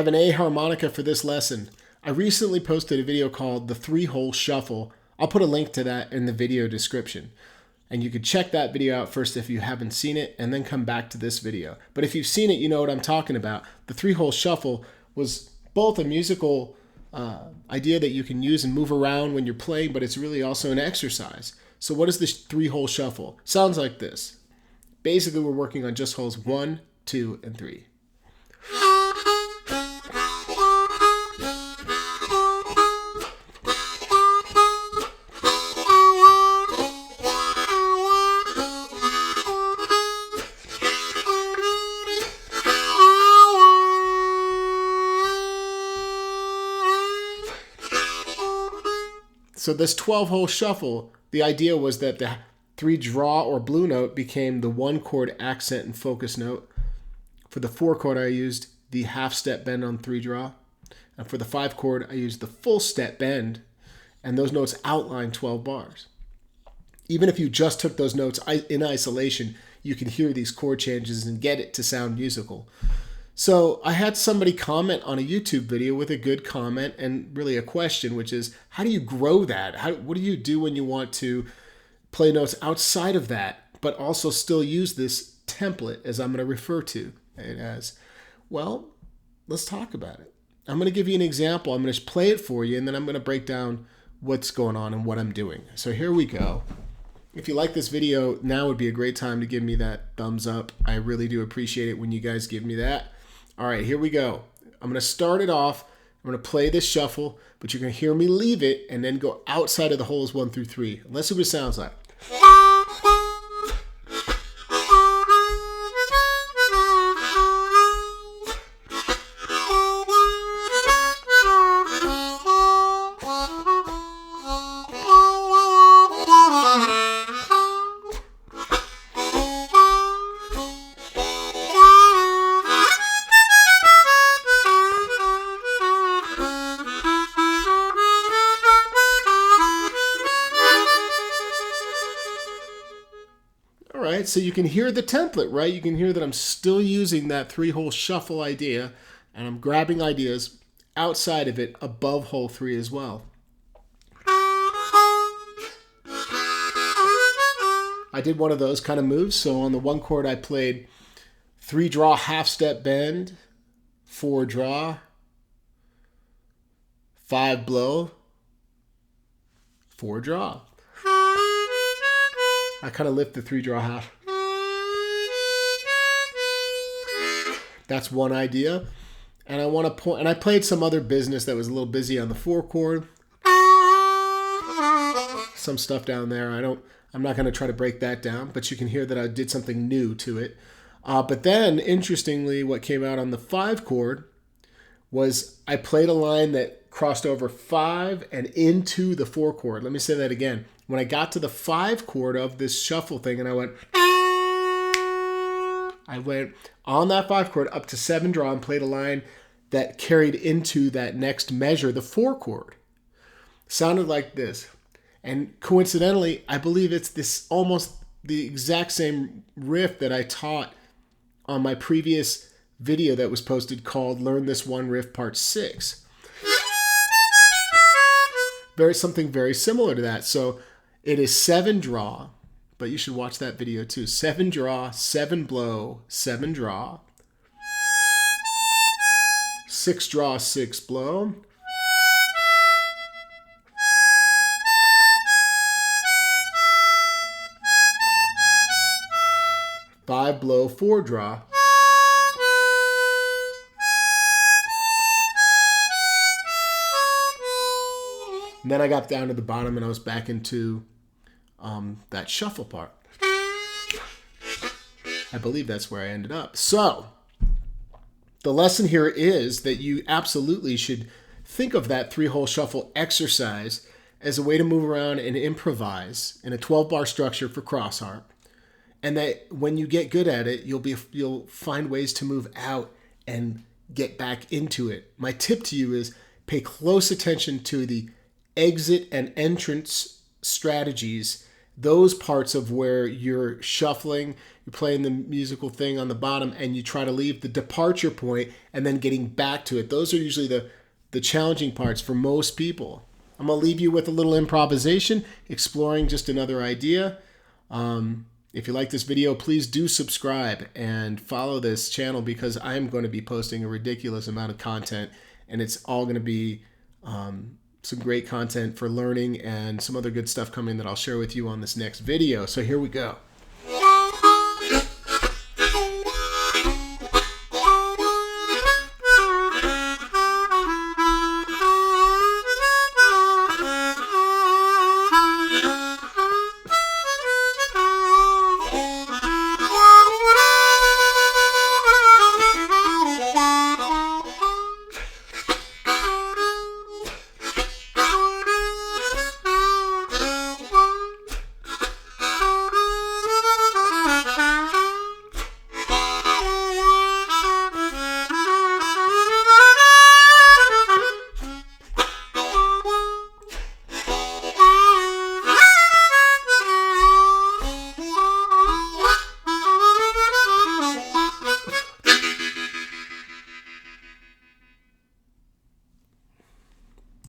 I have an A harmonica for this lesson. I recently posted a video called The 3-Hole Shuffle. I'll put a link to that in the video description. And you could check that video out first if you haven't seen it, and then come back to this video. But if you've seen it, you know what I'm talking about. The 3-Hole Shuffle was both a musical idea that you can use and move around when you're playing, but it's really also an exercise. So what is this 3-hole shuffle? Sounds like this. Basically, we're working on just holes 1, 2, and 3. So this 12-hole shuffle, the idea was that the 3 draw or blue note became the 1 chord accent and focus note. For the 4 chord, I used the half step bend on 3 draw. And for the 5 chord, I used the full step bend. And those notes outline 12 bars. Even if you just took those notes in isolation, you can hear these chord changes and get it to sound musical. So I had somebody comment on a YouTube video with a good comment and really a question, which is, how do you grow that? What do you do when you want to play notes outside of that, but also still use this template, as I'm going to refer to it as? Well, let's talk about it. I'm going to give you an example. I'm going to play it for you, and then I'm going to break down what's going on and what I'm doing. So here we go. If you like this video, now would be a great time to give me that thumbs up. I really do appreciate it when you guys give me that. All right, here we go. I'm going to start it off. I'm going to play this shuffle, but you're going to hear me leave it and then go outside of the holes 1 through 3. Let's see what it sounds like. All right, so you can hear the template, right? You can hear that I'm still using that 3-hole shuffle idea, and I'm grabbing ideas outside of it above hole 3 as well. I did one of those kind of moves. So on the 1 chord, I played 3 draw, half step bend, 4 draw, 5 blow, 4 draw. I kind of lift the 3 draw half. That's one idea. And I want to point, and I played some other business that was a little busy on the 4 chord. Some stuff down there. I'm not going to try to break that down, but you can hear that I did something new to it. But then, interestingly, what came out on the 5 chord was I played a line that crossed over 5 and into the 4 chord. Let me say that again. When I got to the 5 chord of this shuffle thing and I went on that 5 chord up to 7 draw and played a line that carried into that next measure, the 4 chord. Sounded like this. And coincidentally, I believe it's this almost the exact same riff that I taught on my previous video that was posted called Learn This One Riff Part 6. Something very similar to that. So it is 7 draw, but you should watch that video too. 7 draw, 7 blow, 7 draw, 6 draw, 6 blow, 5 blow, 4 draw, and then I got down to the bottom and I was back into that shuffle part. I believe that's where I ended up. So the lesson here is that you absolutely should think of that 3-hole shuffle exercise as a way to move around and improvise in a 12-bar structure for cross harp. And that when you get good at it, you'll find ways to move out and get back into it. My tip to you is pay close attention to the exit and entrance strategies, those parts of where you're shuffling, you're playing the musical thing on the bottom and you try to leave the departure point and then getting back to it. Those are usually the challenging parts for most people. I'm going to leave you with a little improvisation, exploring just another idea. If you like this video, please do subscribe and follow this channel, because I'm going to be posting a ridiculous amount of content, and it's all going to be some great content for learning and some other good stuff coming that I'll share with you on this next video. So here we go.